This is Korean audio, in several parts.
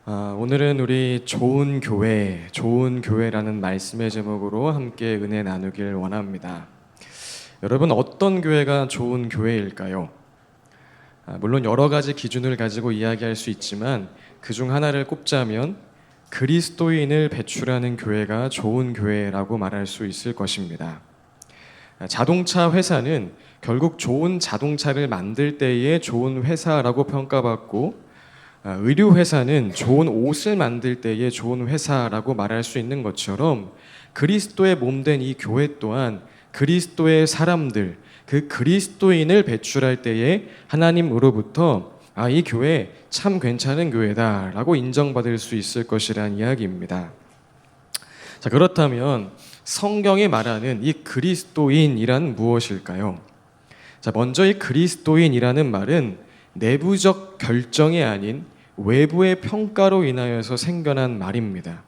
오늘은 우리 좋은 교회라는 말씀의 제목으로 함께 은혜 나누길 원합니다. 여러분, 어떤 교회가 좋은 교회일까요? 물론 여러 가지 기준을 가지고 이야기할 수 있지만 그 중 하나를 꼽자면 그리스도인을 배출하는 교회가 좋은 교회라고 말할 수 있을 것입니다. 자동차 회사는 결국 좋은 자동차를 만들 때의 좋은 회사라고 평가받고, 의류 회사는 좋은 옷을 만들 때의 좋은 회사라고 말할 수 있는 것처럼 그리스도의 몸된 이 교회 또한 그리스도의 사람들, 그 그리스도인을 배출할 때에 하나님으로부터 이 교회 참 괜찮은 교회다라고 인정받을 수 있을 것이란 이야기입니다. 자, 그렇다면 성경이 말하는 이 그리스도인이란 무엇일까요? 자, 먼저 이 그리스도인이라는 말은 내부적 결정이 아닌 외부의 평가로 인하여서 생겨난 말입니다.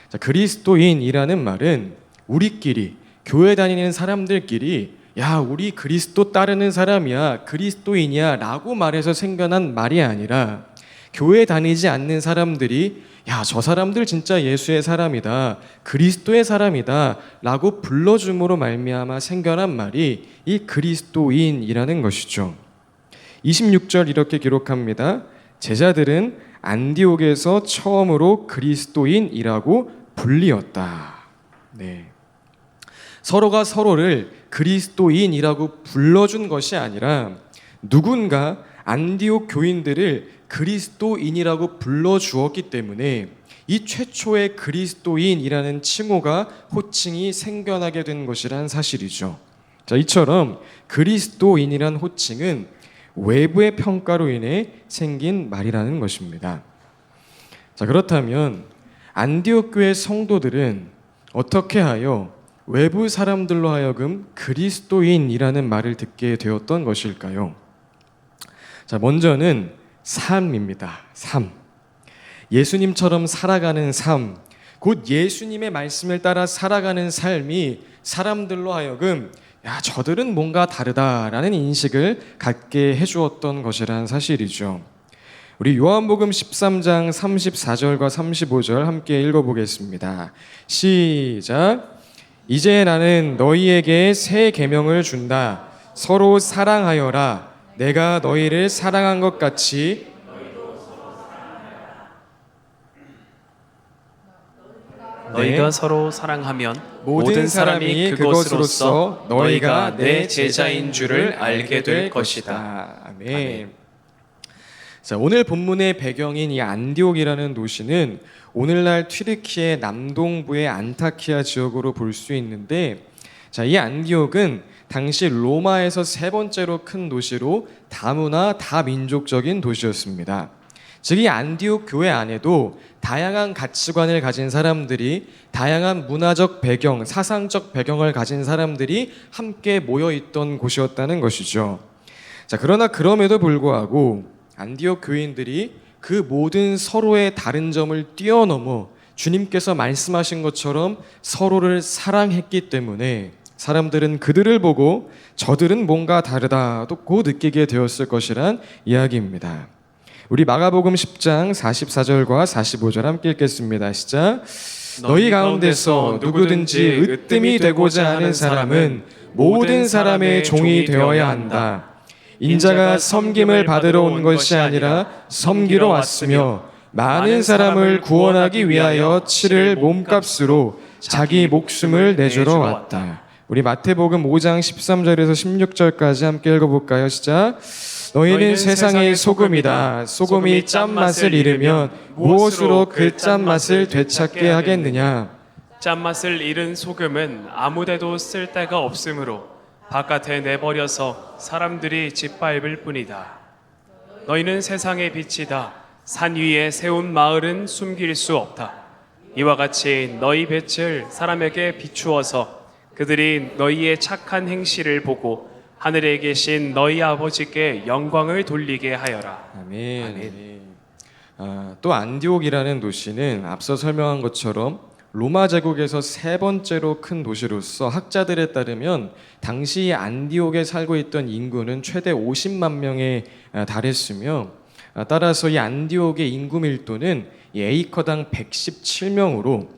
자, 그리스도인이라는 말은 우리끼리, 교회 다니는 사람들끼리 야, 우리 그리스도 따르는 사람이야, 그리스도인이야 라고 말해서 생겨난 말이 아니라 교회 다니지 않는 사람들이 야, 저 사람들 진짜 예수의 사람이다, 그리스도의 사람이다 라고 불러줌으로 말미암아 생겨난 말이 이 그리스도인이라는 것이죠. 26절 이렇게 기록합니다. 제자들은 안디옥에서 처음으로 그리스도인이라고 불리었다. 네. 서로가 서로를 그리스도인이라고 불러준 것이 아니라 누군가 안디옥 교인들을 그리스도인이라고 불러주었기 때문에 이 최초의 그리스도인이라는 칭호가 호칭이 생겨나게 된 것이란 사실이죠. 자, 이처럼 그리스도인이란 호칭은 외부의 평가로 인해 생긴 말이라는 것입니다. 자, 그렇다면 안디옥 교회 성도들은 어떻게 하여 외부 사람들로 하여금 그리스도인이라는 말을 듣게 되었던 것일까요? 자, 먼저는 삶입니다. 삶. 예수님처럼 살아가는 삶, 곧 예수님의 말씀을 따라 살아가는 삶이 사람들로 하여금 야, 저들은 뭔가 다르다라는 인식을 갖게 해주었던 것이란 사실이죠. 우리 요한복음 13장 34절과 35절 함께 읽어보겠습니다. 시작. 이제 나는 너희에게 새 계명을 준다. 서로 사랑하여라. 내가 너희를 사랑한 것 같이 너희가 서로 사랑하면 모든 사람이 그것으로써 너희가 내 제자인 줄을 알게 될 것이다. 아멘. 아멘. 자, 오늘 본문의 배경인 이 안디옥이라는 도시는 오늘날 튀르키예 남동부의 안타키아 지역으로 볼 수 있는데, 자, 이 안디옥은 당시 로마에서 세 번째로 큰 도시로 다문화 다민족적인 도시였습니다. 즉, 이 안디옥 교회 안에도 다양한 가치관을 가진 사람들이, 다양한 문화적 배경, 사상적 배경을 가진 사람들이 함께 모여 있던 곳이었다는 것이죠. 자, 그러나 그럼에도 불구하고 안디옥 교인들이 그 모든 서로의 다른 점을 뛰어넘어 주님께서 말씀하신 것처럼 서로를 사랑했기 때문에 사람들은 그들을 보고 저들은 뭔가 다르다고 느끼게 되었을 것이란 이야기입니다. 우리 마가복음 10장 44절과 45절 함께 읽겠습니다. 시작. 너희 가운데서 누구든지 으뜸이 되고자 하는 사람은 모든 사람의 종이 되어야 한다. 인자가 섬김을 받으러 온 것이 아니라 섬기러 왔으며 많은 사람을 구원하기 위하여 치를 몸값으로 자기 목숨을 내주러 왔다. 우리 마태복음 5장 13절에서 16절까지 함께 읽어볼까요? 시작. 너희는 세상의 소금이다. 소금이 짠맛을 잃으면 무엇으로 그 짠맛을 되찾게 하겠느냐? 짠맛을 잃은 소금은 아무데도 쓸 데가 없으므로 바깥에 내버려서 사람들이 짓밟을 뿐이다. 너희는 세상의 빛이다. 산 위에 세운 마을은 숨길 수 없다. 이와 같이 너희 빛을 사람에게 비추어서 그들이 너희의 착한 행실을 보고 하늘에 계신 너희 아버지께 영광을 돌리게 하여라. 아멘. 아멘. 또 안디옥이라는 도시는 앞서 설명한 것처럼 로마 제국에서 세 번째로 큰 도시로서 학자들에 따르면 당시 안디옥에 살고 있던 인구는 최대 50만 명에 달했으며 따라서 이 안디옥의 인구 밀도는 이 에이커당 117명으로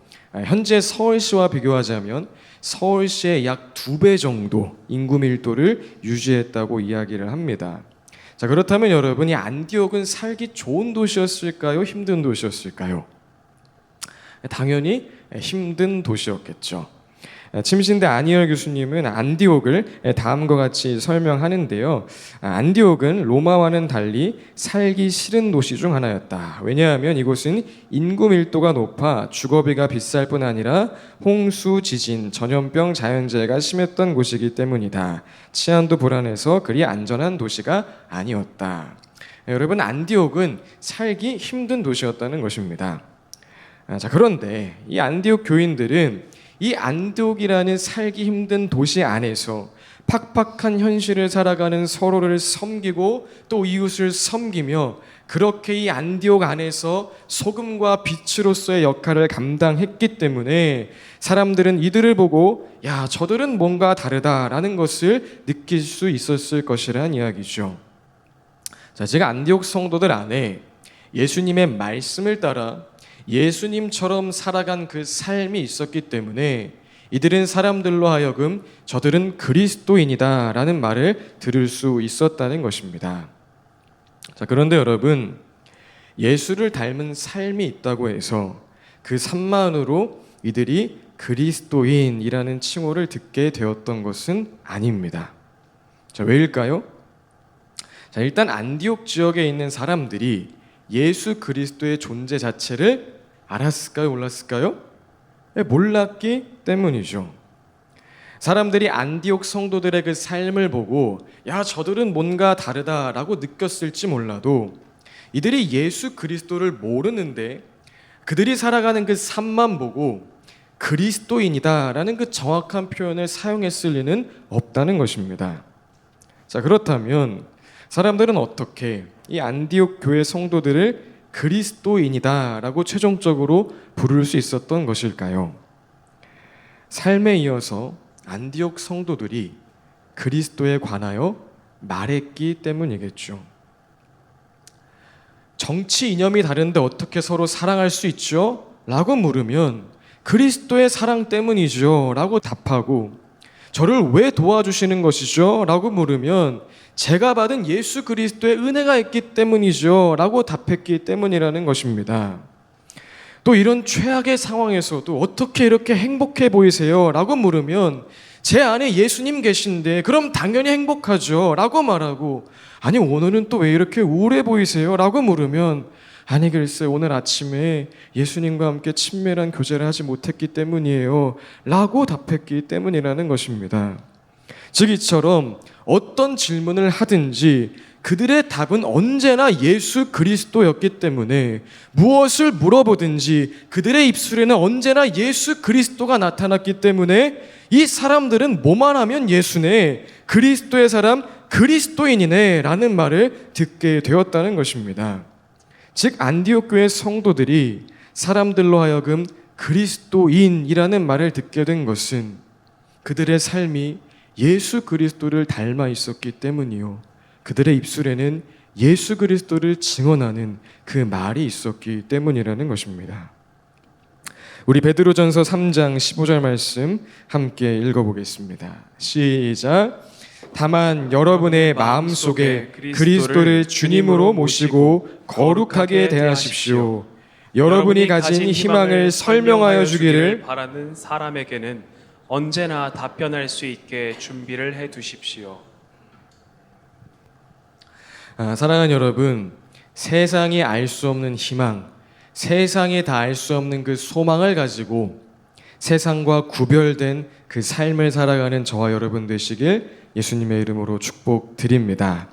현재 서울시와 비교하자면 서울시의 약 2배 정도 인구 밀도를 유지했다고 이야기를 합니다. 자, 그렇다면 여러분, 이 안디옥은 살기 좋은 도시였을까요? 힘든 도시였을까요? 당연히 힘든 도시였겠죠. 침신대 안희열 교수님은 안디옥을 다음과 같이 설명하는데요. 안디옥은 로마와는 달리 살기 싫은 도시 중 하나였다. 왜냐하면 이곳은 인구 밀도가 높아 주거비가 비쌀 뿐 아니라 홍수, 지진, 전염병, 자연재해가 심했던 곳이기 때문이다. 치안도 불안해서 그리 안전한 도시가 아니었다. 여러분, 안디옥은 살기 힘든 도시였다는 것입니다. 자, 그런데 이 안디옥 교인들은 이 안디옥이라는 살기 힘든 도시 안에서 팍팍한 현실을 살아가는 서로를 섬기고 또 이웃을 섬기며 그렇게 이 안디옥 안에서 소금과 빛으로서의 역할을 감당했기 때문에 사람들은 이들을 보고 야, 저들은 뭔가 다르다라는 것을 느낄 수 있었을 것이라는 이야기죠. 자, 제가 안디옥 성도들 안에 예수님의 말씀을 따라 예수님처럼 살아간 그 삶이 있었기 때문에 이들은 사람들로 하여금 저들은 그리스도인이다 라는 말을 들을 수 있었다는 것입니다. 자, 그런데 여러분, 예수를 닮은 삶이 있다고 해서 그 삶만으로 이들이 그리스도인이라는 칭호를 듣게 되었던 것은 아닙니다. 자, 왜일까요? 자, 일단 안디옥 지역에 있는 사람들이 예수 그리스도의 존재 자체를 알았을까요? 몰랐을까요? 몰랐기 때문이죠. 사람들이 안디옥 성도들의 그 삶을 보고 야, 저들은 뭔가 다르다라고 느꼈을지 몰라도 이들이 예수 그리스도를 모르는데 그들이 살아가는 그 삶만 보고 그리스도인이다라는 그 정확한 표현을 사용했을 리는 없다는 것입니다. 자, 그렇다면 사람들은 어떻게 이 안디옥 교회 성도들을 그리스도인이다라고 최종적으로 부를 수 있었던 것일까요? 삶에 이어서 안디옥 성도들이 그리스도에 관하여 말했기 때문이겠죠. 정치 이념이 다른데 어떻게 서로 사랑할 수 있죠? 라고 물으면 그리스도의 사랑 때문이죠 라고 답하고, 저를 왜 도와주시는 것이죠? 라고 물으면 제가 받은 예수 그리스도의 은혜가 있기 때문이죠 라고 답했기 때문이라는 것입니다. 또 이런 최악의 상황에서도 어떻게 이렇게 행복해 보이세요? 라고 물으면 제 안에 예수님 계신데 그럼 당연히 행복하죠 라고 말하고, 아니 오늘은 또 왜 이렇게 우울해 보이세요? 라고 물으면 아니 글쎄 오늘 아침에 예수님과 함께 친밀한 교제를 하지 못했기 때문이에요 라고 답했기 때문이라는 것입니다. 즉 이처럼 어떤 질문을 하든지 그들의 답은 언제나 예수 그리스도였기 때문에 무엇을 물어보든지 그들의 입술에는 언제나 예수 그리스도가 나타났기 때문에 이 사람들은 뭐만 하면 예수네, 그리스도의 사람, 그리스도인이네 라는 말을 듣게 되었다는 것입니다. 즉 안디옥 교회 성도들이 사람들로 하여금 그리스도인이라는 말을 듣게 된 것은 그들의 삶이 예수 그리스도를 닮아 있었기 때문이요, 그들의 입술에는 예수 그리스도를 증언하는 그 말이 있었기 때문이라는 것입니다. 우리 베드로전서 3장 15절 말씀 함께 읽어보겠습니다. 시작. 다만 여러분의 마음속에 그리스도를 주님으로 모시고 거룩하게 대하십시오. 여러분이 가진 희망을 설명하여 주기를 바라는 사람에게는 언제나 답변할 수 있게 준비를 해 두십시오. 사랑하는 여러분, 세상이 알 수 없는 희망, 세상이 다 알 수 없는 그 소망을 가지고 세상과 구별된 그 삶을 살아가는 저와 여러분 되시길 예수님의 이름으로 축복드립니다.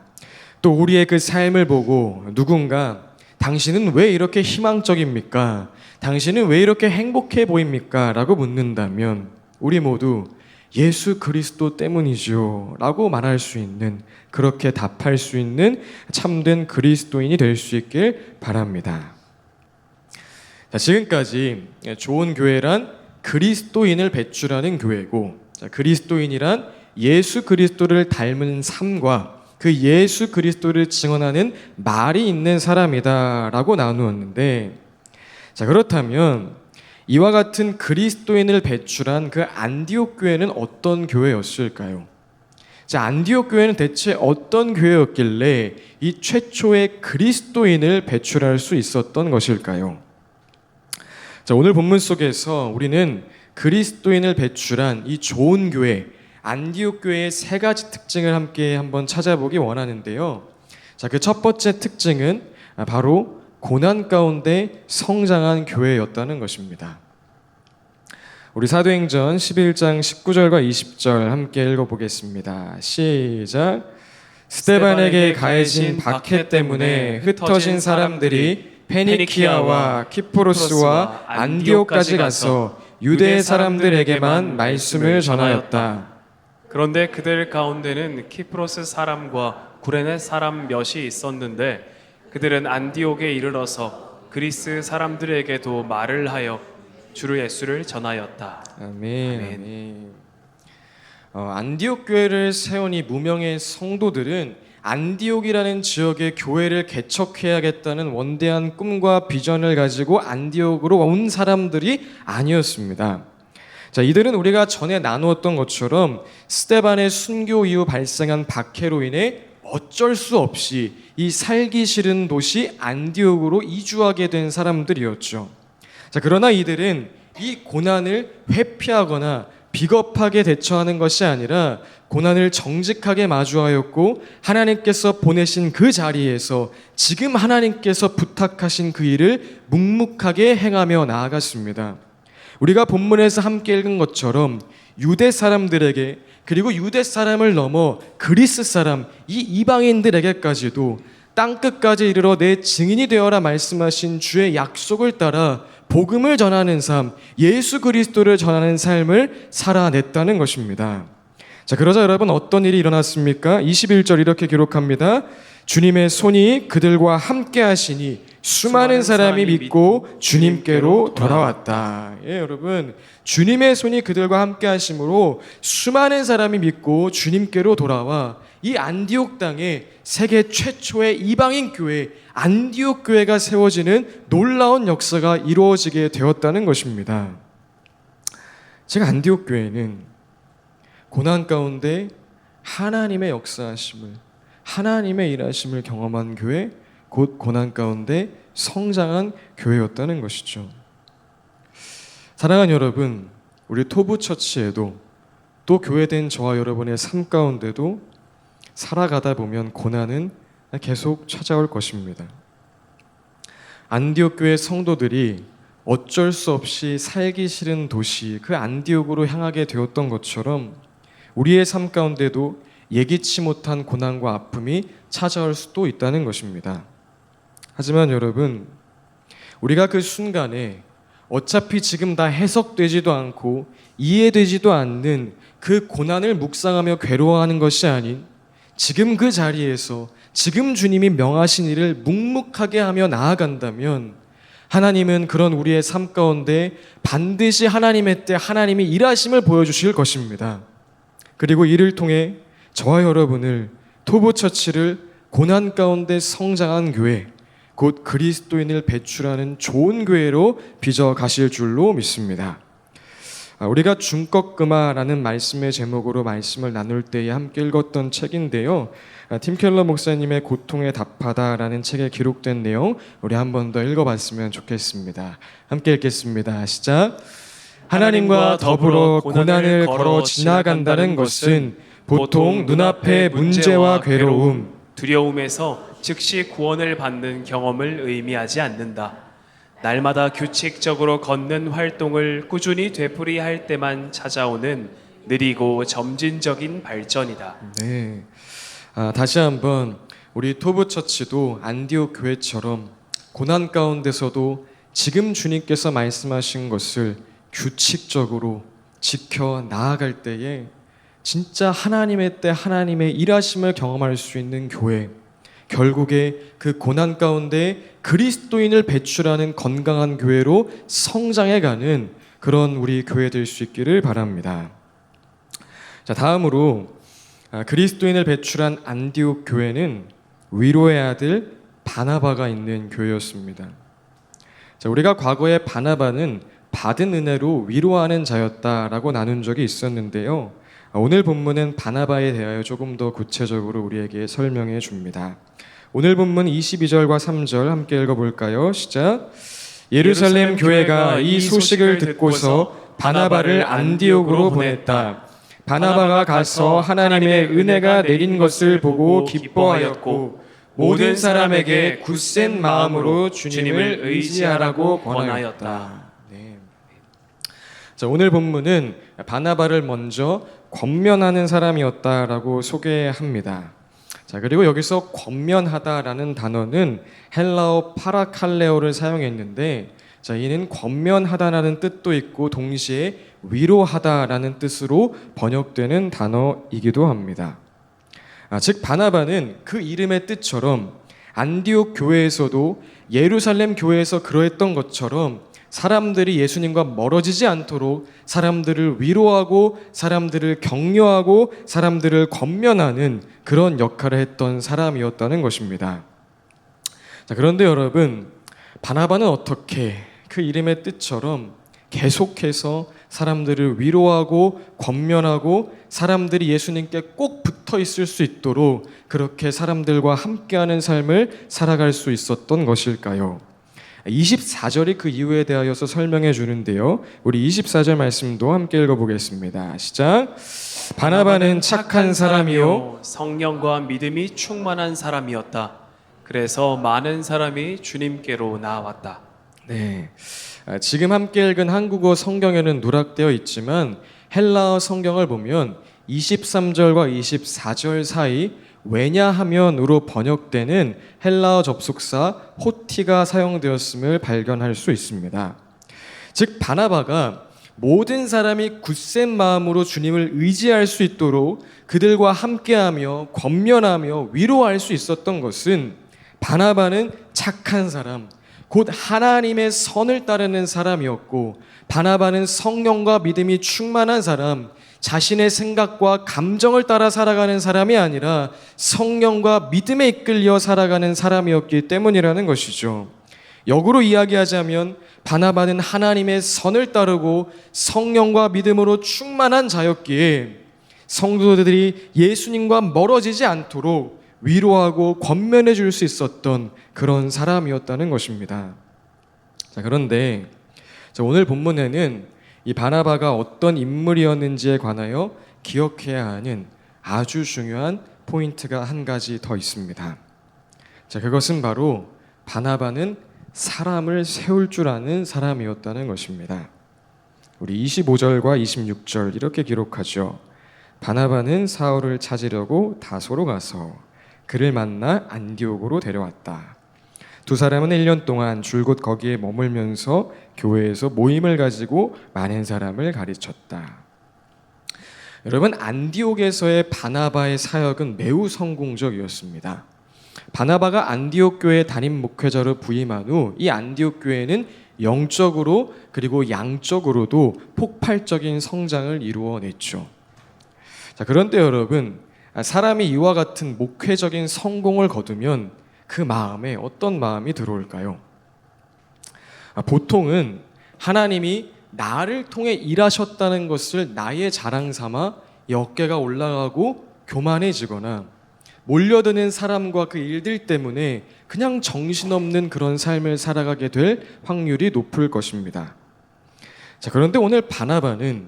또 우리의 그 삶을 보고 누군가 당신은 왜 이렇게 희망적입니까? 당신은 왜 이렇게 행복해 보입니까? 라고 묻는다면 우리 모두 예수 그리스도 때문이죠 라고 말할 수 있는, 그렇게 답할 수 있는 참된 그리스도인이 될 수 있길 바랍니다. 자, 지금까지 좋은 교회란 그리스도인을 배출하는 교회고, 그리스도인이란 예수 그리스도를 닮은 삶과 그 예수 그리스도를 증언하는 말이 있는 사람이다 라고 나누었는데, 자, 그렇다면 이와 같은 그리스도인을 배출한 그 안디옥 교회는 어떤 교회였을까요? 자, 안디옥 교회는 대체 어떤 교회였길래 이 최초의 그리스도인을 배출할 수 있었던 것일까요? 자, 오늘 본문 속에서 우리는 그리스도인을 배출한 이 좋은 교회, 안디옥 교회의 세 가지 특징을 함께 한번 찾아보기 원하는데요. 자, 그 첫 번째 특징은 바로 고난 가운데 성장한 교회였다는 것입니다. 우리 사도행전 11장 19절과 20절 함께 읽어보겠습니다. 시작. 스데반에게 가해진 박해 때문에 흩어진 사람들이 페니키아와 키프로스와 안디옥까지 가서 유대 사람들에게만 말씀을 전하였다. 그런데 그들 가운데는 키프로스 사람과 구레네 사람 몇이 있었는데 그들은 안디옥에 이르러서 그리스 사람들에게도 말을 하여 주 예수를 전하였다. 아멘. 아멘. 안디옥 교회를 세운 이 무명의 성도들은 안디옥이라는 지역의 교회를 개척해야겠다는 원대한 꿈과 비전을 가지고 안디옥으로 온 사람들이 아니었습니다. 자, 이들은 우리가 전에 나누었던 것처럼 스데반의 순교 이후 발생한 박해로 인해 어쩔 수 없이 이 살기 싫은 도시 안디옥으로 이주하게 된 사람들이었죠. 자, 그러나 이들은 이 고난을 회피하거나 비겁하게 대처하는 것이 아니라 고난을 정직하게 마주하였고 하나님께서 보내신 그 자리에서 지금 하나님께서 부탁하신 그 일을 묵묵하게 행하며 나아갔습니다. 우리가 본문에서 함께 읽은 것처럼 유대 사람들에게 그리고 유대 사람을 넘어 그리스 사람 이 이방인들에게까지도 땅끝까지 이르러 내 증인이 되어라 말씀하신 주의 약속을 따라 복음을 전하는 삶, 예수 그리스도를 전하는 삶을 살아냈다는 것입니다. 자, 그러자 여러분 어떤 일이 일어났습니까? 21절 이렇게 기록합니다. 주님의 손이 그들과 함께 하시니 수많은 사람이 믿고 주님께로 돌아왔다. 예, 여러분, 주님의 손이 그들과 함께 하심으로 수많은 사람이 믿고 주님께로 돌아와 이 안디옥 땅에 세계 최초의 이방인 교회 안디옥 교회가 세워지는 놀라운 역사가 이루어지게 되었다는 것입니다. 제가 안디옥 교회는 고난 가운데 하나님의 역사하심을 하나님의 일하심을 경험한 교회 곧 고난 가운데 성장한 교회였다는 것이죠. 사랑하는 여러분, 우리 토부처치에도 또 교회된 저와 여러분의 삶 가운데도 살아가다 보면 고난은 계속 찾아올 것입니다. 안디옥 교회 성도들이 어쩔 수 없이 살기 싫은 도시 그 안디옥으로 향하게 되었던 것처럼 우리의 삶 가운데도 예기치 못한 고난과 아픔이 찾아올 수도 있다는 것입니다. 하지만 여러분, 우리가 그 순간에 어차피 지금 다 해석되지도 않고 이해되지도 않는 그 고난을 묵상하며 괴로워하는 것이 아닌 지금 그 자리에서 지금 주님이 명하신 일을 묵묵하게 하며 나아간다면 하나님은 그런 우리의 삶 가운데 반드시 하나님의 때 하나님이 일하심을 보여주실 것입니다. 그리고 이를 통해 저와 여러분을 토보처치를 고난 가운데 성장한 교회 곧 그리스도인을 배출하는 좋은 교회로 빚어 가실 줄로 믿습니다. 우리가 중꺾음아라는 말씀의 제목으로 말씀을 나눌 때에 함께 읽었던 책인데요. 팀 켈러 목사님의 고통에 답하다라는 책에 기록된 내용 우리 한 번 더 읽어봤으면 좋겠습니다. 함께 읽겠습니다. 시작. 하나님과 더불어 고난을 걸어 지나간다는 것은 보통 눈앞의 문제와 괴로움, 두려움에서 즉시 구원을 받는 경험을 의미하지 않는다. 날마다 규칙적으로 걷는 활동을 꾸준히 되풀이할 때만 찾아오는 느리고 점진적인 발전이다. 네. 다시 한번 우리 토부처치도 안디옥 교회처럼 고난 가운데서도 지금 주님께서 말씀하신 것을 규칙적으로 지켜 나아갈 때에 진짜 하나님의 때 하나님의 일하심을 경험할 수 있는 교회, 결국에 그 고난 가운데 그리스도인을 배출하는 건강한 교회로 성장해가는 그런 우리 교회 될 수 있기를 바랍니다. 자, 다음으로 그리스도인을 배출한 안디옥 교회는 위로의 아들 바나바가 있는 교회였습니다. 자, 우리가 과거에 바나바는 받은 은혜로 위로하는 자였다라고 나눈 적이 있었는데요. 오늘 본문은 바나바에 대하여 조금 더 구체적으로 우리에게 설명해 줍니다. 오늘 본문 22절과 3절 함께 읽어볼까요? 시작. 예루살렘 교회가 이 소식을 듣고서 바나바를 안디옥으로 보냈다. 바나바가 가서 하나님의 은혜가 내린 것을 보고 기뻐하였고 모든 사람에게 굳센 마음으로 주님을 의지하라고 권하였다. 네. 자, 오늘 본문은 바나바를 먼저 권면하는 사람이었다라고 소개합니다. 자, 그리고 여기서 권면하다라는 단어는 헬라어 파라칼레오를 사용했는데, 자, 이는 권면하다라는 뜻도 있고 동시에 위로하다라는 뜻으로 번역되는 단어이기도 합니다. 즉 바나바는 그 이름의 뜻처럼 안디옥 교회에서도 예루살렘 교회에서 그러했던 것처럼 사람들이 예수님과 멀어지지 않도록 사람들을 위로하고 사람들을 격려하고 사람들을 권면하는 그런 역할을 했던 사람이었다는 것입니다. 자, 그런데 여러분, 바나바는 어떻게 그 이름의 뜻처럼 계속해서 사람들을 위로하고 권면하고 사람들이 예수님께 꼭 붙어 있을 수 있도록 그렇게 사람들과 함께하는 삶을 살아갈 수 있었던 것일까요? 24절이 그 이유에 대하여서 설명해 주는데요. 우리 24절 말씀도 함께 읽어보겠습니다. 시작. 바나바는 착한 사람이요 성령과 믿음이 충만한 사람이었다. 그래서 많은 사람이 주님께로 나왔다. 네. 지금 함께 읽은 한국어 성경에는 누락되어 있지만 헬라어 성경을 보면 23절과 24절 사이 왜냐하면으로 번역되는 헬라어 접속사 호티가 사용되었음을 발견할 수 있습니다. 즉 바나바가 모든 사람이 굳센 마음으로 주님을 의지할 수 있도록 그들과 함께하며 권면하며 위로할 수 있었던 것은 바나바는 착한 사람, 곧 하나님의 선을 따르는 사람이었고 바나바는 성령과 믿음이 충만한 사람, 자신의 생각과 감정을 따라 살아가는 사람이 아니라 성령과 믿음에 이끌려 살아가는 사람이었기 때문이라는 것이죠. 역으로 이야기하자면 바나바는 하나님의 선을 따르고 성령과 믿음으로 충만한 자였기에 성도들이 예수님과 멀어지지 않도록 위로하고 권면해 줄 수 있었던 그런 사람이었다는 것입니다. 자, 그런데 오늘 본문에는 이 바나바가 어떤 인물이었는지에 관하여 기억해야 하는 아주 중요한 포인트가 한 가지 더 있습니다. 자, 그것은 바로 바나바는 사람을 세울 줄 아는 사람이었다는 것입니다. 우리 25절과 26절 이렇게 기록하죠. 바나바는 사울을 찾으려고 다소로 가서 그를 만나 안디옥으로 데려왔다. 두 사람은 1년 동안 줄곧 거기에 머물면서 교회에서 모임을 가지고 많은 사람을 가르쳤다. 여러분, 안디옥에서의 바나바의 사역은 매우 성공적이었습니다. 바나바가 안디옥 교회 담임 목회자로 부임한 후 이 안디옥 교회는 영적으로 그리고 양적으로도 폭발적인 성장을 이루어냈죠. 자, 그런데 여러분, 사람이 이와 같은 목회적인 성공을 거두면 그 마음에 어떤 마음이 들어올까요? 보통은 하나님이 나를 통해 일하셨다는 것을 나의 자랑 삼아 어깨가 올라가고 교만해지거나 몰려드는 사람과 그 일들 때문에 그냥 정신없는 그런 삶을 살아가게 될 확률이 높을 것입니다. 자, 그런데 오늘 바나바는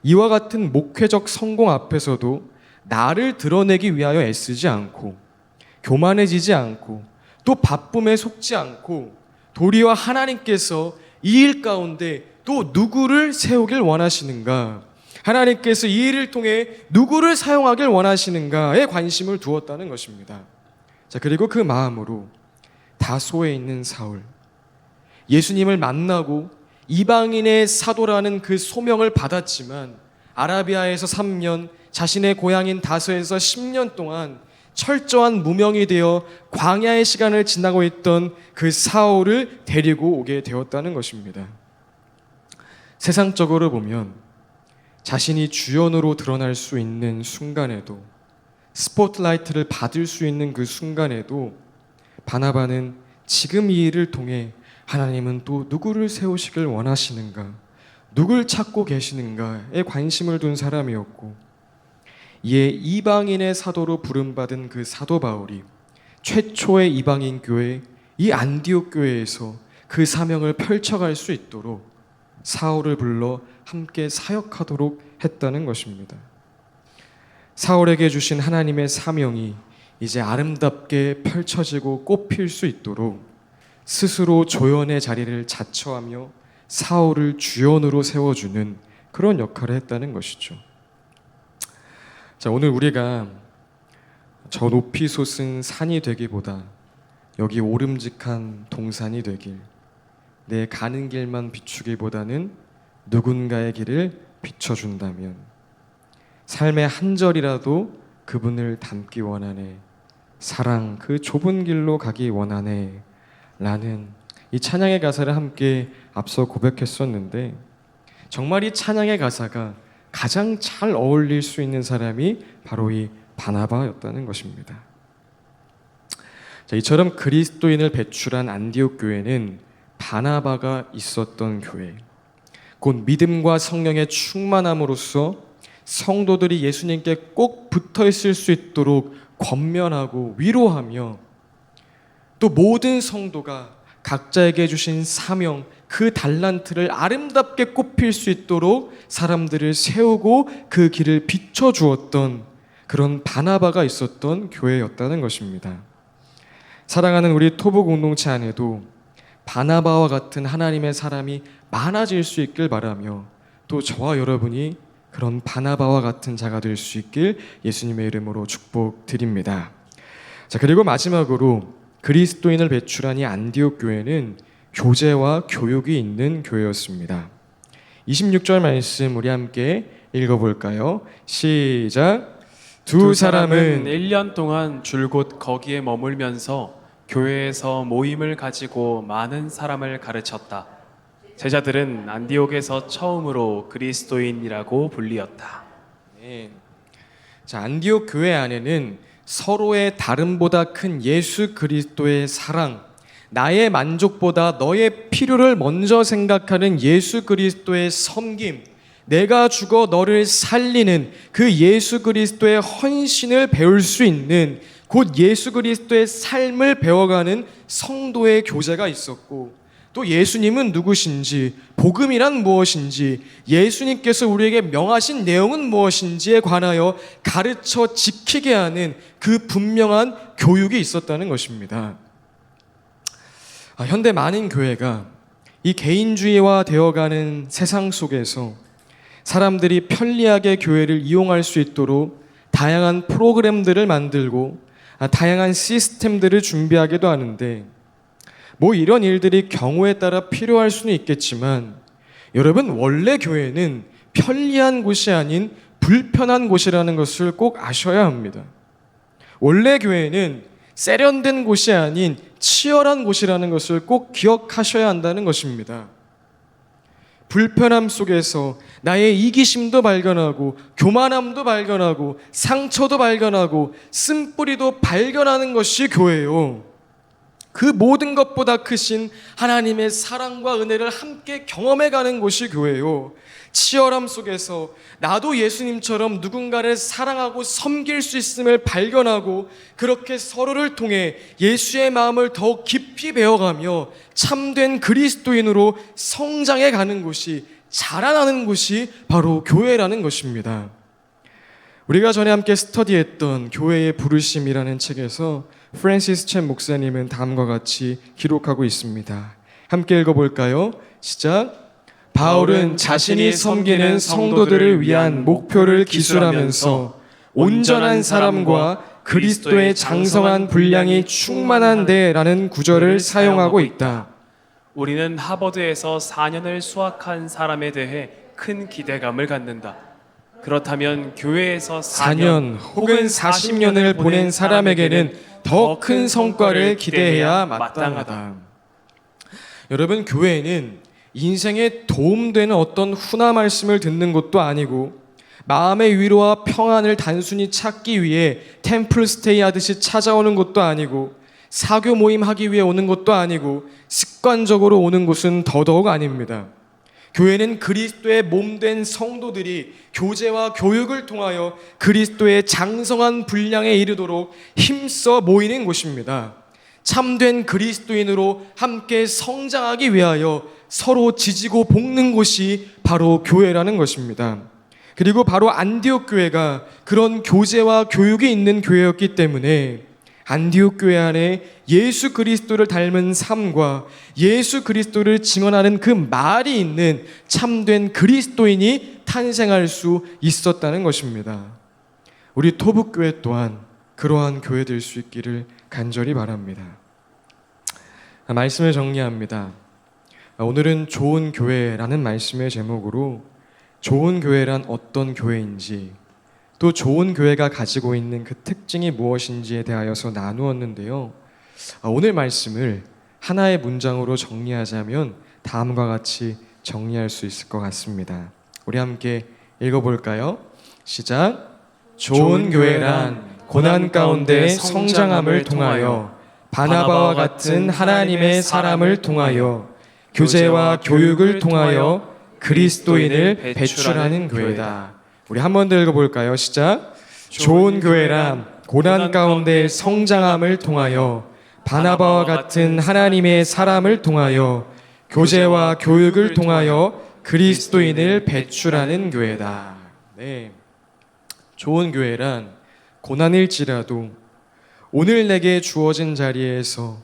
이와 같은 목회적 성공 앞에서도 나를 드러내기 위하여 애쓰지 않고 교만해지지 않고 또 바쁨에 속지 않고 도리어 하나님께서 이 일 가운데 또 누구를 세우길 원하시는가, 하나님께서 이 일을 통해 누구를 사용하길 원하시는가에 관심을 두었다는 것입니다. 자, 그리고 그 마음으로 다소에 있는 사울, 예수님을 만나고 이방인의 사도라는 그 소명을 받았지만 아라비아에서 3년, 자신의 고향인 다소에서 10년 동안 철저한 무명이 되어 광야의 시간을 지나고 있던 그 사울을 데리고 오게 되었다는 것입니다. 세상적으로 보면 자신이 주연으로 드러날 수 있는 순간에도, 스포트라이트를 받을 수 있는 그 순간에도 바나바는 지금 이 일을 통해 하나님은 또 누구를 세우시길 원하시는가, 누굴 찾고 계시는가에 관심을 둔 사람이었고, 이에 이방인의 사도로 부름받은 그 사도 바울이 최초의 이방인 교회, 이 안디옥 교회에서 그 사명을 펼쳐갈 수 있도록 사울을 불러 함께 사역하도록 했다는 것입니다. 사울에게 주신 하나님의 사명이 이제 아름답게 펼쳐지고 꽃필 수 있도록 스스로 조연의 자리를 자처하며 사울을 주연으로 세워주는 그런 역할을 했다는 것이죠. 자, 오늘 우리가 저 높이 솟은 산이 되기보다 여기 오름직한 동산이 되길, 내 가는 길만 비추기보다는 누군가의 길을 비춰준다면, 삶의 한 절이라도 그분을 닮기 원하네, 사랑 그 좁은 길로 가기 원하네 라는 이 찬양의 가사를 함께 앞서 고백했었는데, 정말 이 찬양의 가사가 가장 잘 어울릴 수 있는 사람이 바로 이 바나바였다는 것입니다. 자, 이처럼 그리스도인을 배출한 안디옥 교회는 바나바가 있었던 교회, 곧 믿음과 성령의 충만함으로써 성도들이 예수님께 꼭 붙어 있을 수 있도록 권면하고 위로하며, 또 모든 성도가 각자에게 주신 사명, 그 달란트를 아름답게 꽃필 수 있도록 사람들을 세우고 그 길을 비춰주었던 그런 바나바가 있었던 교회였다는 것입니다. 사랑하는 우리 토부 공동체 안에도 바나바와 같은 하나님의 사람이 많아질 수 있길 바라며, 또 저와 여러분이 그런 바나바와 같은 자가 될 수 있길 예수님의 이름으로 축복드립니다. 자, 그리고 마지막으로 그리스도인을 배출한 이 안디옥 교회는 교제와 교육이 있는 교회였습니다. 26절 말씀 우리 함께 읽어볼까요? 시작. 두 사람은 1년 동안 줄곧 거기에 머물면서 교회에서 모임을 가지고 많은 사람을 가르쳤다. 제자들은 안디옥에서 처음으로 그리스도인이라고 불리었다. 네. 자, 안디옥 교회 안에는 서로의 다름보다 큰 예수 그리스도의 사랑, 나의 만족보다 너의 필요를 먼저 생각하는 예수 그리스도의 섬김, 내가 죽어 너를 살리는 그 예수 그리스도의 헌신을 배울 수 있는, 곧 예수 그리스도의 삶을 배워가는 성도의 교제가 있었고, 또 예수님은 누구신지, 복음이란 무엇인지, 예수님께서 우리에게 명하신 내용은 무엇인지에 관하여 가르쳐 지키게 하는 그 분명한 교육이 있었다는 것입니다. 현대 많은 교회가 이 개인주의화 되어가는 세상 속에서 사람들이 편리하게 교회를 이용할 수 있도록 다양한 프로그램들을 만들고 다양한 시스템들을 준비하기도 하는데, 뭐 이런 일들이 경우에 따라 필요할 수는 있겠지만, 여러분, 원래 교회는 편리한 곳이 아닌 불편한 곳이라는 것을 꼭 아셔야 합니다. 원래 교회는 세련된 곳이 아닌 치열한 곳이라는 것을 꼭 기억하셔야 한다는 것입니다. 불편함 속에서 나의 이기심도 발견하고 교만함도 발견하고 상처도 발견하고 쓴뿌리도 발견하는 것이 교회예요. 그 모든 것보다 크신 하나님의 사랑과 은혜를 함께 경험해가는 곳이 교회예요. 치열함 속에서 나도 예수님처럼 누군가를 사랑하고 섬길 수 있음을 발견하고, 그렇게 서로를 통해 예수의 마음을 더 깊이 배워가며 참된 그리스도인으로 성장해가는 곳이, 자라나는 곳이 바로 교회라는 것입니다. 우리가 전에 함께 스터디했던 교회의 부르심이라는 책에서 프랜시스 챗 목사님은 다음과 같이 기록하고 있습니다. 함께 읽어볼까요? 시작. 바울은 자신이 섬기는 성도들을 위한 목표를 기술하면서 온전한 사람과 그리스도의 장성한 분량이 충만한 데라는 구절을 사용하고 있다. 우리는 하버드에서 4년을 수학한 사람에 대해 큰 기대감을 갖는다. 그렇다면 교회에서 4년 혹은 40년을 보낸 사람에게는 더 큰 성과를 기대해야 마땅하다. 여러분, 교회는 인생에 도움되는 어떤 훈화 말씀을 듣는 것도 아니고, 마음의 위로와 평안을 단순히 찾기 위해 템플 스테이 하듯이 찾아오는 것도 아니고, 사교 모임 하기 위해 오는 것도 아니고 습관적으로 오는 곳은 더더욱 아닙니다. 교회는 그리스도의 몸된 성도들이 교제와 교육을 통하여 그리스도의 장성한 분량에 이르도록 힘써 모이는 곳입니다. 참된 그리스도인으로 함께 성장하기 위하여 서로 지지고 볶는 곳이 바로 교회라는 것입니다. 그리고 바로 안디옥 교회가 그런 교제와 교육이 있는 교회였기 때문에 안디옥 교회 안에 예수 그리스도를 닮은 삶과 예수 그리스도를 증언하는 그 말이 있는 참된 그리스도인이 탄생할 수 있었다는 것입니다. 우리 토북교회 또한 그러한 교회 될 수 있기를 간절히 바랍니다. 말씀을 정리합니다. 오늘은 좋은 교회라는 말씀의 제목으로 좋은 교회란 어떤 교회인지, 또 좋은 교회가 가지고 있는 그 특징이 무엇인지에 대하여서 나누었는데요. 오늘 말씀을 하나의 문장으로 정리하자면 다음과 같이 정리할 수 있을 것 같습니다. 우리 함께 읽어볼까요? 시작. 좋은 교회란 고난 가운데 성장함을 통하여 바나바와 같은 하나님의 사람을 통하여 교제와 교육을 통하여 그리스도인을 배출하는 교회다. 우리 한 번 더 읽어볼까요? 시작. 좋은 교회란 고난 가운데 성장함을 통하여 바나바와 같은 하나님의 사람을 통하여 교제와 교육을 통하여 그리스도인을 배출하는 교회다. 네. 좋은 교회란 고난일지라도 오늘 내게 주어진 자리에서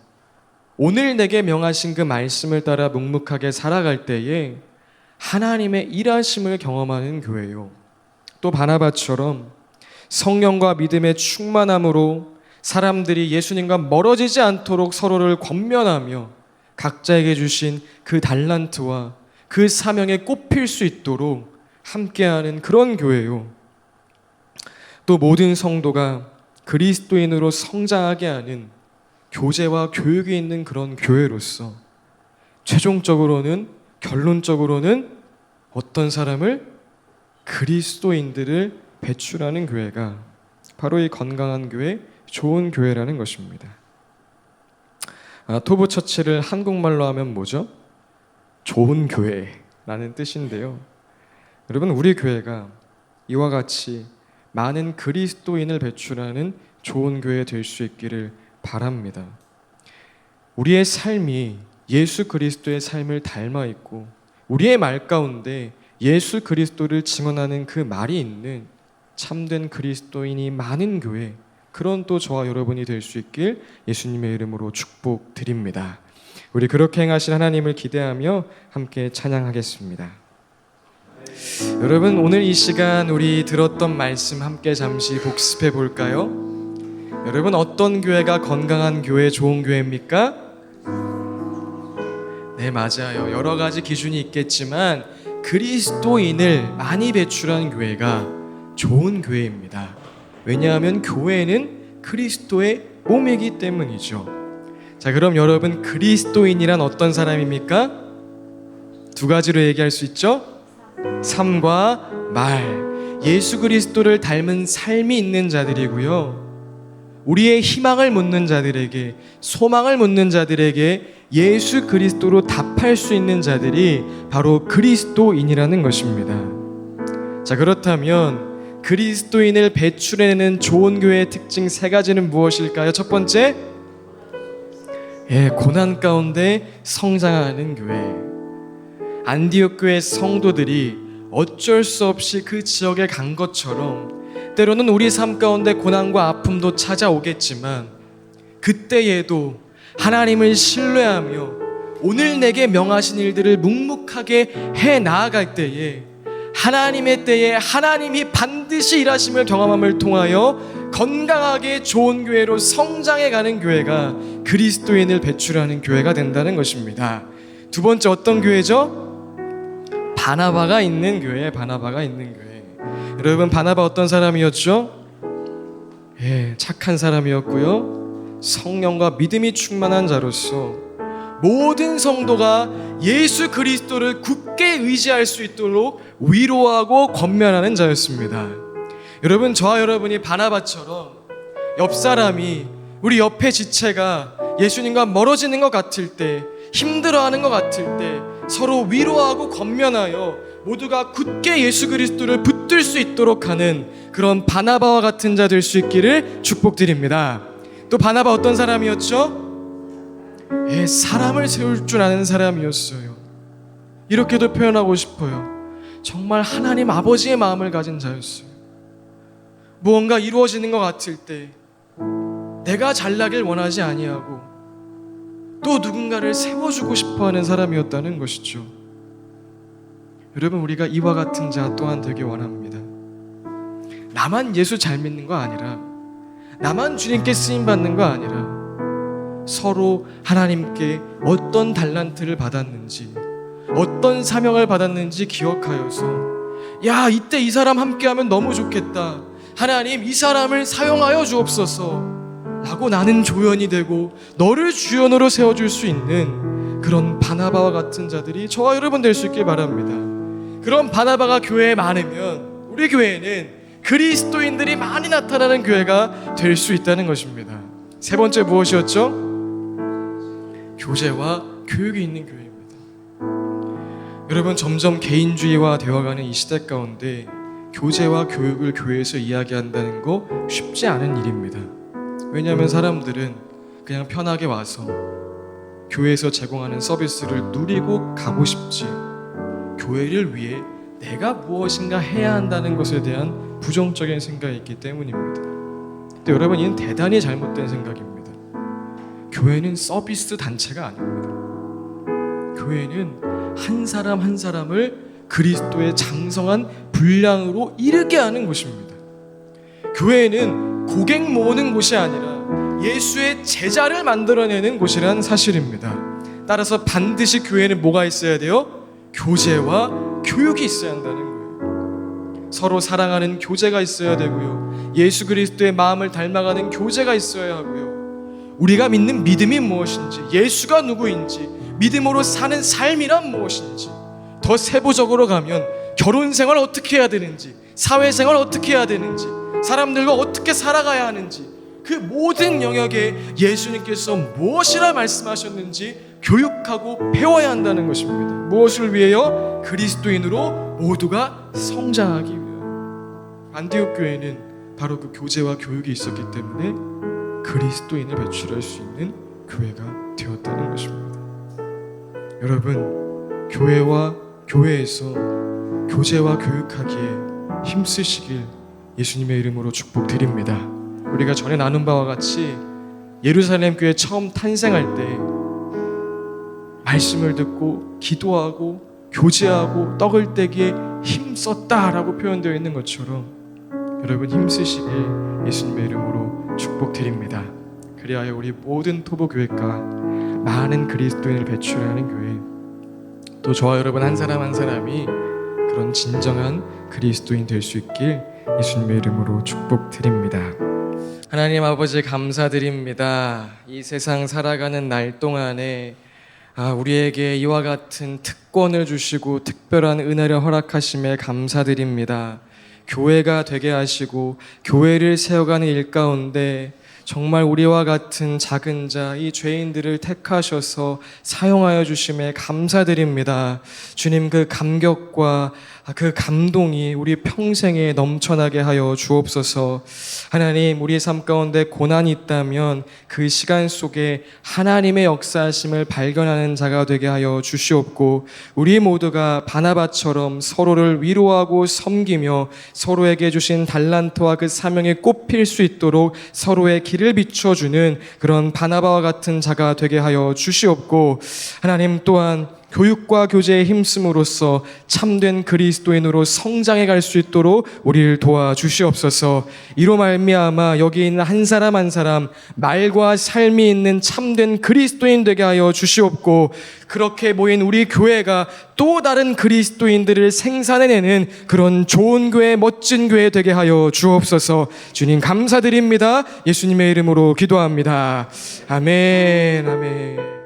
오늘 내게 명하신 그 말씀을 따라 묵묵하게 살아갈 때에 하나님의 일하심을 경험하는 교회요. 또 바나바처럼 성령과 믿음의 충만함으로 사람들이 예수님과 멀어지지 않도록 서로를 권면하며 각자에게 주신 그 달란트와 그 사명에 꼽힐 수 있도록 함께하는 그런 교회요. 또 모든 성도가 그리스도인으로 성장하게 하는 교제와 교육이 있는 그런 교회로서 최종적으로는 결론적으로는 어떤 사람을 그리스도인들을 배출하는 교회가 바로 이 건강한 교회, 좋은 교회라는 것입니다. 토부 처치를 한국말로 하면 뭐죠? 좋은 교회라는 뜻인데요. 여러분, 우리 교회가 이와 같이 많은 그리스도인을 배출하는 좋은 교회 될 수 있기를 바랍니다. 우리의 삶이 예수 그리스도의 삶을 닮아 있고 우리의 말 가운데 예수 그리스도를 증언하는 그 말이 있는 참된 그리스도인이 많은 교회, 그런 또 저와 여러분이 될 수 있길 예수님의 이름으로 축복드립니다. 우리 그렇게 행하신 하나님을 기대하며 함께 찬양하겠습니다. 여러분, 오늘 이 시간 우리 들었던 말씀 함께 잠시 복습해 볼까요? 여러분, 어떤 교회가 건강한 교회, 좋은 교회입니까? 네, 맞아요. 여러 가지 기준이 있겠지만 그리스도인을 많이 배출한 교회가 좋은 교회입니다. 왜냐하면 교회는 그리스도의 몸이기 때문이죠. 자, 그럼 여러분, 그리스도인이란 어떤 사람입니까? 두 가지로 얘기할 수 있죠? 삶과 말, 예수 그리스도를 닮은 삶이 있는 자들이고요. 우리의 희망을 묻는 자들에게, 소망을 묻는 자들에게 예수 그리스도로 답할 수 있는 자들이 바로 그리스도인이라는 것입니다. 자, 그렇다면 그리스도인을 배출해내는 좋은 교회의 특징 세 가지는 무엇일까요? 첫 번째, 고난 가운데 성장하는 교회. 안디옥 교회 성도들이 어쩔 수 없이 그 지역에 간 것처럼 때로는 우리 삶 가운데 고난과 아픔도 찾아오겠지만 그때에도 하나님을 신뢰하며 오늘 내게 명하신 일들을 묵묵하게 해 나아갈 때에 하나님의 때에 하나님이 반드시 일하심을 경험함을 통하여 건강하게 좋은 교회로 성장해 가는 교회가 그리스도인을 배출하는 교회가 된다는 것입니다. 두 번째, 어떤 교회죠? 바나바가 있는 교회, 바나바가 있는 교회. 여러분, 바나바 어떤 사람이었죠? 착한 사람이었고요. 성령과 믿음이 충만한 자로서 모든 성도가 예수 그리스도를 굳게 의지할 수 있도록 위로하고 권면하는 자였습니다. 여러분, 저와 여러분이 바나바처럼 옆 사람이, 우리 옆에 지체가 예수님과 멀어지는 것 같을 때, 힘들어하는 것 같을 때 서로 위로하고 권면하여 모두가 굳게 예수 그리스도를 붙들 수 있도록 하는 그런 바나바와 같은 자 될 수 있기를 축복드립니다. 또 바나바 어떤 사람이었죠? 사람을 세울 줄 아는 사람이었어요. 이렇게도 표현하고 싶어요. 정말 하나님 아버지의 마음을 가진 자였어요. 무언가 이루어지는 것 같을 때 내가 잘나길 원하지 아니하고 또 누군가를 세워주고 싶어하는 사람이었다는 것이죠. 여러분, 우리가 이와 같은 자 또한 되기 원합니다. 나만 예수 잘 믿는 거 아니라, 나만 주님께 쓰임받는 거 아니라 서로 하나님께 어떤 달란트를 받았는지, 어떤 사명을 받았는지 기억하여서 야, 이때 이 사람 함께하면 너무 좋겠다, 하나님 이 사람을 사용하여 주옵소서 라고 나는 조연이 되고 너를 주연으로 세워줄 수 있는 그런 바나바와 같은 자들이 저와 여러분 될 수 있길 바랍니다. 그런 바나바가 교회에 많으면 우리 교회는 그리스도인들이 많이 나타나는 교회가 될 수 있다는 것입니다. 세 번째 무엇이었죠? 교제와 교육이 있는 교회입니다. 여러분, 점점 개인주의화 되어가는 이 시대 가운데 교제와 교육을 교회에서 이야기한다는 거 쉽지 않은 일입니다. 왜냐하면 사람들은 그냥 편하게 와서 교회에서 제공하는 서비스를 누리고 가고 싶지, 교회를 위해 내가 무엇인가 해야 한다는 것에 대한 부정적인 생각이 있기 때문입니다. 근데 여러분, 이는 대단히 잘못된 생각입니다. 교회는 서비스 단체가 아닙니다. 교회는 한 사람 한 사람을 그리스도의 장성한 분량으로 이르게 하는 곳입니다. 교회는 고객 모으는 곳이 아니라 예수의 제자를 만들어내는 곳이란 사실입니다. 따라서 반드시 교회는 뭐가 있어야 돼요? 교제와 교육이 있어야 한다는 거예요. 서로 사랑하는 교제가 있어야 되고요, 예수 그리스도의 마음을 닮아가는 교제가 있어야 하고요, 우리가 믿는 믿음이 무엇인지, 예수가 누구인지, 믿음으로 사는 삶이란 무엇인지, 더 세부적으로 가면 결혼생활 어떻게 해야 되는지, 사회생활 어떻게 해야 되는지, 사람들과 어떻게 살아가야 하는지, 그 모든 영역에 예수님께서 무엇이라 말씀하셨는지 교육하고 배워야 한다는 것입니다. 무엇을 위해요? 그리스도인으로 모두가 성장하기 위하여. 안디옥 교회는 바로 그 교제와 교육이 있었기 때문에 그리스도인을 배출할 수 있는 교회가 되었다는 것입니다. 여러분, 교회와 교회에서 교제와 교육하기에 힘쓰시길 예수님의 이름으로 축복드립니다. 우리가 전에 나눈 바와 같이 예루살렘 교회 처음 탄생할 때 말씀을 듣고 기도하고 교제하고 떡을 떼기에 힘썼다라고 표현되어 있는 것처럼 여러분, 힘쓰시길 예수님의 이름으로 축복드립니다. 그리하여 우리 모든 토보교회가 많은 그리스도인을 배출하는 교회, 또 저와 여러분 한 사람 한 사람이 그런 진정한 그리스도인 될 수 있길 예수님의 이름으로 축복드립니다. 하나님 아버지, 감사드립니다. 이 세상 살아가는 날 동안에 우리에게 이와 같은 특권을 주시고 특별한 은혜를 허락하심에 감사드립니다. 교회가 되게 하시고 교회를 세워가는 일 가운데 정말 우리와 같은 작은 자, 이 죄인들을 택하셔서 사용하여 주심에 감사드립니다. 주님, 그 감격과 그 감동이 우리 평생에 넘쳐나게 하여 주옵소서. 하나님, 우리의 삶 가운데 고난이 있다면 그 시간 속에 하나님의 역사하심을 발견하는 자가 되게 하여 주시옵고, 우리 모두가 바나바처럼 서로를 위로하고 섬기며 서로에게 주신 달란트와 그 사명에 꼽힐 수 있도록 서로의 길을 비춰주는 그런 바나바와 같은 자가 되게 하여 주시옵고, 하나님 또한 교육과 교제에 힘씀으로써 참된 그리스도인으로 성장해 갈 수 있도록 우리를 도와주시옵소서. 이로 말미암아 여기 있는 한 사람 한 사람 말과 삶이 있는 참된 그리스도인 되게 하여 주시옵고, 그렇게 모인 우리 교회가 또 다른 그리스도인들을 생산해내는 그런 좋은 교회, 멋진 교회 되게 하여 주옵소서. 주님 감사드립니다. 예수님의 이름으로 기도합니다. 아멘, 아멘.